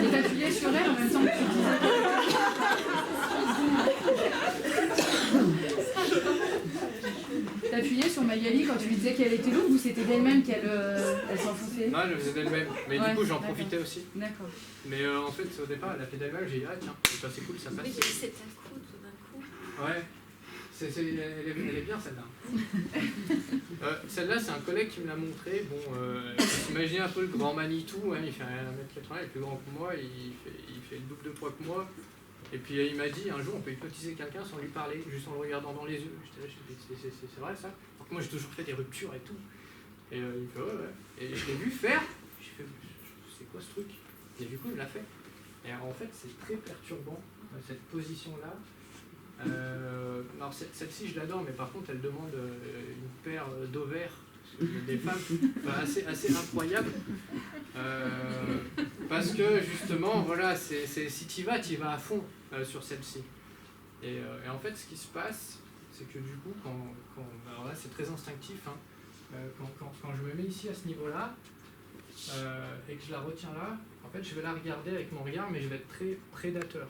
Et t'appuyais sur elle en même temps que tu disais. T'appuyais sur Magali quand tu lui disais qu'elle était loupe ou c'était d'elle-même qu'elle s'enfonçait? Non, elle le faisait d'elle-même. Mais Ouais, du coup, j'en d'accord. profitais aussi. D'accord. Mais en fait, au départ, elle a fait d'elle-même. J'ai dit, ah tiens, ça c'est cool, ça passe. Oui, c'est un coup tout d'un coup. Ouais. Elle est bien celle-là. Celle-là, c'est un collègue qui me l'a montré. Bon, imaginez un peu le grand Manitou, hein, il fait 1m80, il est plus grand que moi, il fait le double de poids que moi. Et puis il m'a dit, un jour, on peut hypnotiser quelqu'un sans lui parler, juste en le regardant dans les yeux. C'est vrai ça? Donc moi, j'ai toujours fait des ruptures et tout. Et il me fait, ouais. Et je l'ai vu faire. J'ai fait, c'est quoi ce truc? Et du coup, il l'a fait. Et en fait, c'est très perturbant, cette position-là. Alors celle-ci je l'adore, mais par contre elle demande une paire d'ovaires des femmes assez incroyable, parce que justement voilà, si tu y vas à fond sur celle-ci, et en fait ce qui se passe c'est que du coup alors là c'est très instinctif, hein, quand je me mets ici à ce niveau là et que je la retiens là, en fait je vais la regarder avec mon regard, mais je vais être très prédateur.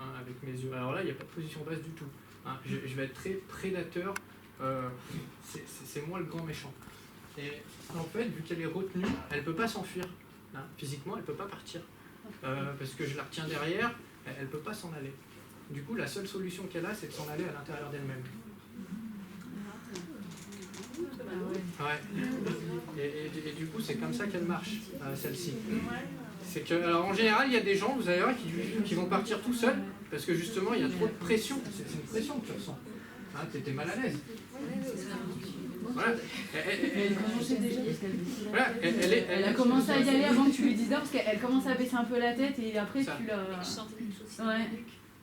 Hein, avec mes yeux. Alors là, il n'y a pas de position basse du tout. Hein, je vais être très prédateur. C'est moi le grand méchant. Et en fait, vu qu'elle est retenue, elle ne peut pas s'enfuir. Hein, physiquement, elle ne peut pas partir. Parce que je la retiens derrière, elle ne peut pas s'en aller. Du coup, la seule solution qu'elle a, c'est de s'en aller à l'intérieur d'elle-même. Ouais. Et du coup, c'est comme ça qu'elle marche, celle-ci. C'est que, alors en général, il y a des gens, vous allez voir, qui vont partir tout seuls, parce que justement, il y a trop de pression. C'est une pression que tu ressens. Hein, t'es mal à l'aise. Voilà. Elle commençait déjà parce qu'elle... Voilà. Elle a commencé à y aller avant que tu lui dises d'heure, parce qu'elle commençait à baisser un peu la tête et après ça. tu l'as... Ouais.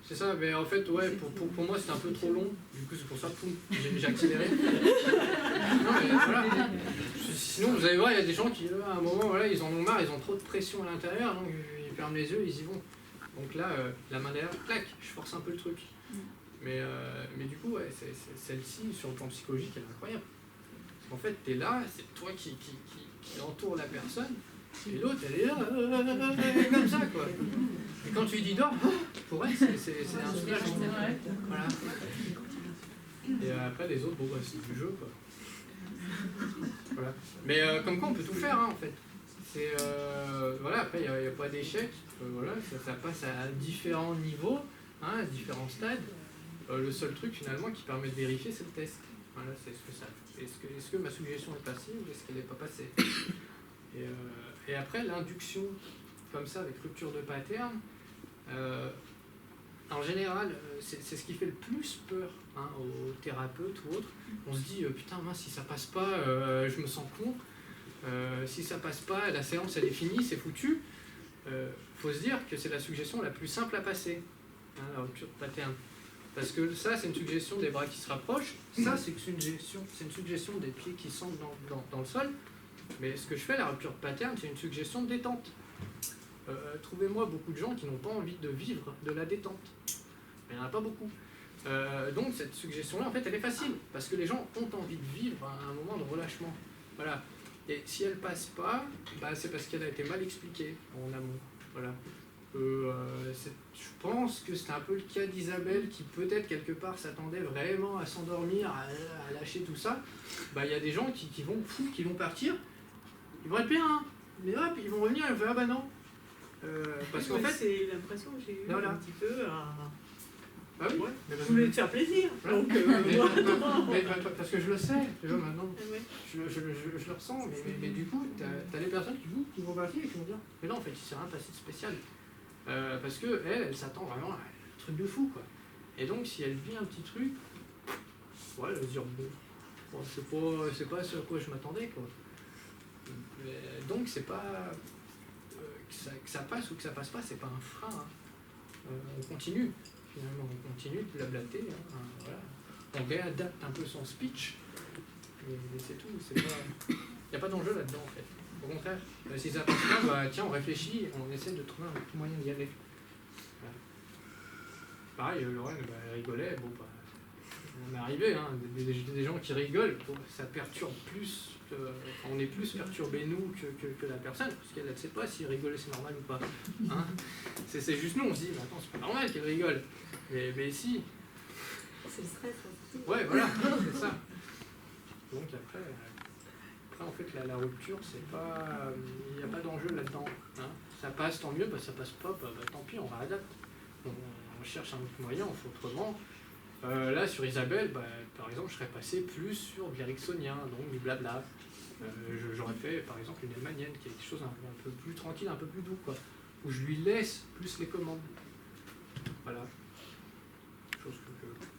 C'est ça, mais en fait, ouais, pour moi, c'était un peu trop long. Du coup, c'est pour ça que j'ai accéléré. Non, mais voilà. Sinon, vous allez voir, il y a des gens qui, à un moment, voilà, ils en ont marre, ils ont trop de pression à l'intérieur, donc ils ferment les yeux, ils y vont. Donc là, la main derrière, clac, je force un peu le truc. Mais du coup, ouais, celle-ci, sur le plan psychologique, elle est incroyable. Parce qu'en fait, t'es là, c'est toi qui entoure la personne, et l'autre, elle est là, comme ça, quoi. Et quand tu lui dis dors, pour elle, c'est un soulagement. Voilà. Et après, les autres, bon, bah, c'est du jeu, quoi. Voilà. Mais comme quoi, on peut tout faire, hein, en fait. Voilà, après, il n'y a pas d'échec. Voilà, ça passe à différents niveaux, hein, à différents stades. Le seul truc, finalement, qui permet de vérifier, c'est le test. Voilà, c'est ce que ça fait. Est-ce que ma suggestion est passée ou est-ce qu'elle n'est pas passée? Et après, l'induction, comme ça, avec rupture de pattern, en général, c'est ce qui fait le plus peur, hein, aux thérapeutes ou autres. On se dit, putain, mince, si ça passe pas, je me sens con. Si ça passe pas, la séance, elle est finie, c'est foutu. Faut se dire que c'est la suggestion la plus simple à passer, hein, la rupture de pattern. Parce que ça, c'est une suggestion des bras qui se rapprochent. Ça, c'est une suggestion des pieds qui sont dans le sol. Mais ce que je fais, la rupture de pattern, c'est une suggestion de détente. Trouvez-moi beaucoup de gens qui n'ont pas envie de vivre de la détente. Il n'y en a pas beaucoup. Donc cette suggestion-là, en fait, elle est facile. Parce que les gens ont envie de vivre un moment de relâchement. Voilà. Et si elle passe pas, bah, c'est parce qu'elle a été mal expliquée en amont. Voilà. Je pense que c'est un peu le cas d'Isabelle qui peut-être quelque part s'attendait vraiment à s'endormir, à lâcher tout ça. Bah, y a des gens qui vont partir, ils vont être bien, hein, mais hop, ils vont revenir et ils vont faire ah bah non. Parce qu'en fait, c'est l'impression que j'ai eu voilà. un petit peu à... Bah oui, Ouais. mais Je voulais te faire plaisir. voilà. Donc, parce que je le sais, tu vois, maintenant, Ah ouais. je le ressens, mais du coup, t'as les personnes qui vont partir et qui vont dire mais là en fait, il s'est rien passé de spécial. Parce que elle s'attend vraiment à un truc de fou, quoi. Et donc, si elle vit un petit truc, ouais, elle va se dire bon, c'est pas ce à quoi je m'attendais, quoi. Donc, c'est pas que ça passe ou que ça passe pas, c'est pas un frein. Hein. On continue, finalement, on continue de blablater. Hein, voilà. On réadapte un peu son speech, mais c'est tout. Il n'y a pas d'enjeu là-dedans, en fait. Au contraire, si ça passe pas, bah, tiens, on réfléchit, on essaie de trouver un tout moyen d'y aller. Voilà. Pareil, Lorraine, bah, elle rigolait, bon, bah, ça m'est arrivé, hein, des gens qui rigolent, bon, ça perturbe plus, enfin, on est plus perturbé nous que la personne, parce qu'elle ne sait pas si rigoler c'est normal ou pas. Hein. C'est juste nous, on se dit, mais attends, c'est pas normal qu'elle rigole. Mais si. C'est le stress aussi. Ouais, voilà, c'est ça. Donc après en fait, la rupture, c'est pas, il n'y a pas d'enjeu là-dedans. Hein. Ça passe, tant mieux, ça passe pas, tant pis, on réadapte. On cherche un autre moyen, on fait autrement. Là, sur Isabelle, par exemple, je serais passé plus sur de l'éricksonien, donc du blabla. J'aurais fait, par exemple, une Hellmanienne, qui est quelque chose un peu plus tranquille, un peu plus doux, quoi. Où je lui laisse plus les commandes. Voilà. Chose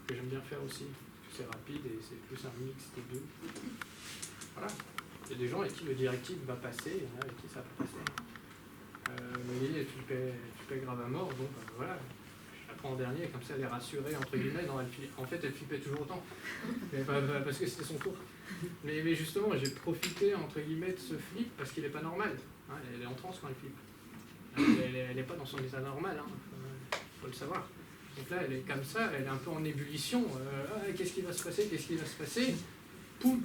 que j'aime bien faire aussi. Parce que c'est rapide et c'est plus un mix des deux. Voilà. Il y a des gens avec qui le directive va passer, il y en a avec qui ça va pas passer. Mais tu paies grave à mort, donc voilà. Je la prends en dernier, comme ça elle est rassurée, entre guillemets. Non, en fait, elle flippait toujours autant. Mais parce que c'était son tour. Mais justement, j'ai profité, entre guillemets, de ce flip parce qu'il n'est pas normal. Hein, elle est en transe quand elle flippe. Elle n'est pas dans son état normal, hein, faut le savoir. Donc là, elle est comme ça, elle est un peu en ébullition. Qu'est-ce qui va se passer? Poum!